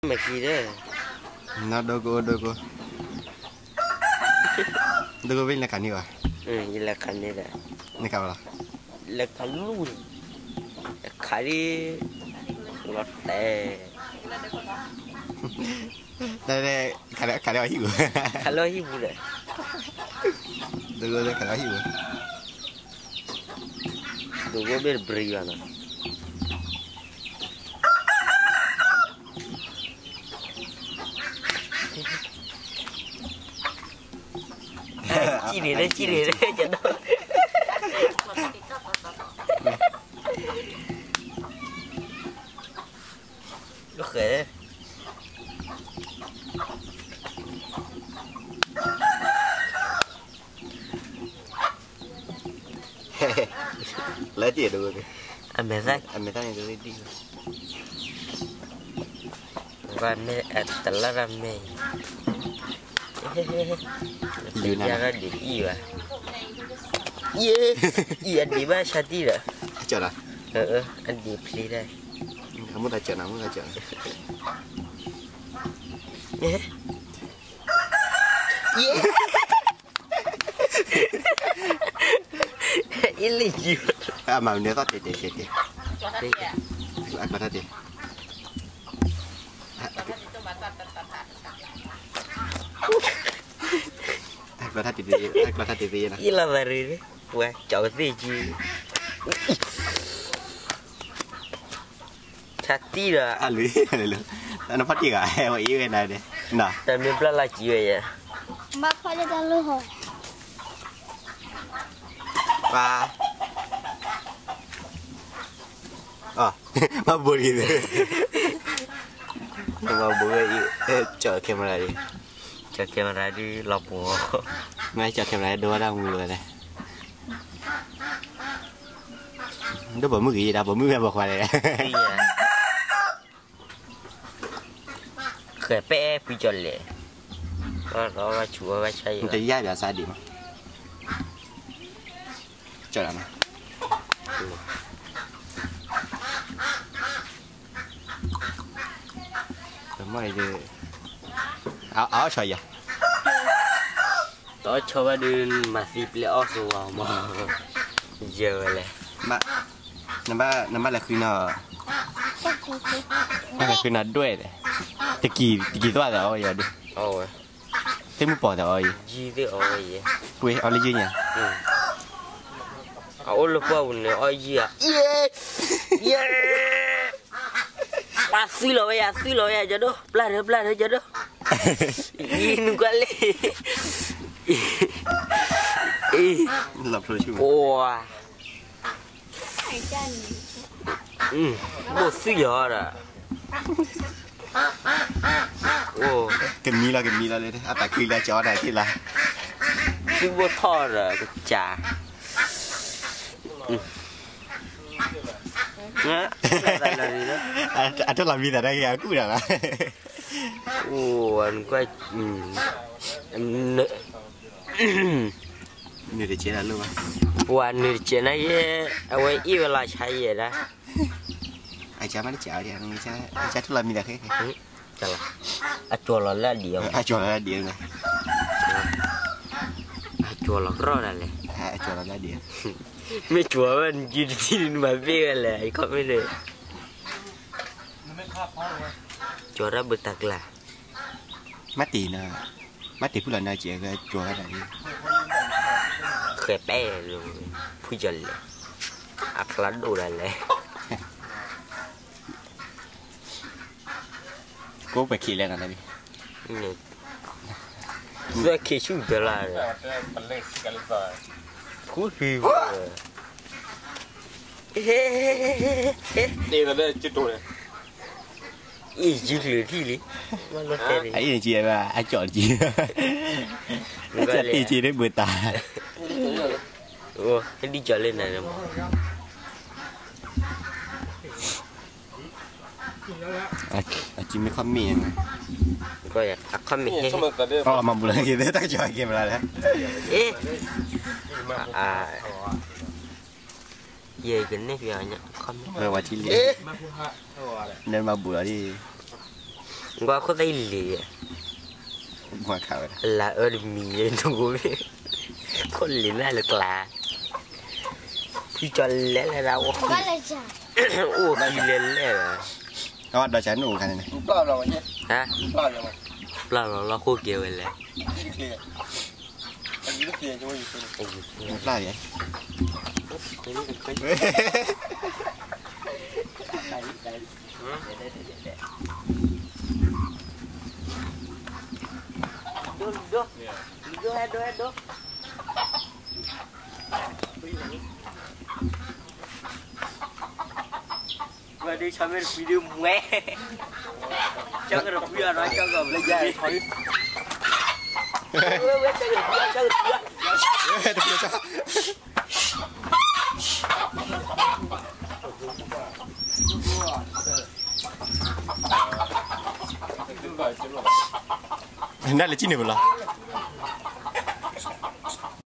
mà gì đó nó dogo bên là cả nhiều à vậy là cái này đấy này cả là cái luôn là cái đi lót tè đây cả đó hiểu cái lo gì vậy dogo cả đó hiểu dogo bên beri mana chỉ để cho nó nó khỏe lấy tiền được anh mẹ này rồi đi rame telah rame Jangan di iya. Iya di mana Syadi dah. Chờ à? Anh đi play đây. Kamu dah chờ. Ini jiwa. Mà nếu tao thì. Apa tadi? Aku TV na. Ila baru ni. Wah, jauh sih ji. Syadi dah. Alu. Ano pati ka? Ewa iwe na de. Na. Tapi belah lagi ya. Mak pada dalu ho. Pa. Mabur gitu. Mabur chờ camera đi. Chờ camera đi lọc mùa. Ngay chờ camera đua ra người này. Nó bỏ mức gì đâu, bỏ mức em bỏ ngoài này. Khởi bé bị chọn lệ. Đó là chúa và chay. Mình thấy giá đã xa điểm. Chờ làm nào. Mày thì áo trời vậy? Đó cho ba đứa mà dịp lễ áo rồi mà giờ này. Mà năm ba là khi nào? Là khi nào đuổi đấy? Thì kỳ toa rồi giờ đi. Ôi. Thế mới bỏ rồi. Gì thế ôi vậy? Quê ở đây gì nhỉ? Ôi lúc bao này ôi gì à? Yeah. Suy lỗi ya cho đó. Plan cho đó. Ini kali. Lập rồi chứ. Wow. Bộ suy giờ rồi. Wow. Cần mi là đấy. À tại khi là chó này thì là. Suy bộ thò rồi, chả. Ada làm gì ở đây à? Cũng được à? Anh quay Người để chế là luôn à? Anh người chế này ai yêu là chạy vậy đó. Ai cha mà đi chợ thì anh cha thích làm gì được hết. Chả là. Chùa là điều. Chùa là điều này. Chùa là rõ rồi này. Chùa là điều. Mấy chùa mình chỉ tin mà biết là có mấy này. Chùa ra bự tạc là. Mắt tỷ phụ lần này chỉ cái chùa này. Khỏe bé rồi, phu dần là. Ác lắm đồ này này. Cố phảiขี่lên này đi. Giờขี่chung được là. Cú hiu. Đây là đây chưa tuổi. Ý chỉ lừa đi đi. Ấy chị mà ai chọn chị. Chắc đi chị đến bữa tà. Ủa, anh đi chợ lên này rồi. Chị mới không miền. Coi à, không miền. Mà một lần kia tao chọn game là đấy. Ê. Về cái này giờ nhá, không. Rồi qua chi liền. Nên mà bữa đi. gua aku tadi Mua khảo là mì đủ con lính là lực là khi cho lẽ là đâu Ba là chả. ô khi lên là Đó, đó chán ủ khăn này hả là khô kiểu vậy là Là gì Đô. Và đi xem video mẹ cho cái được video nói cho cái lấy ra thôi Đây là chín điều rồi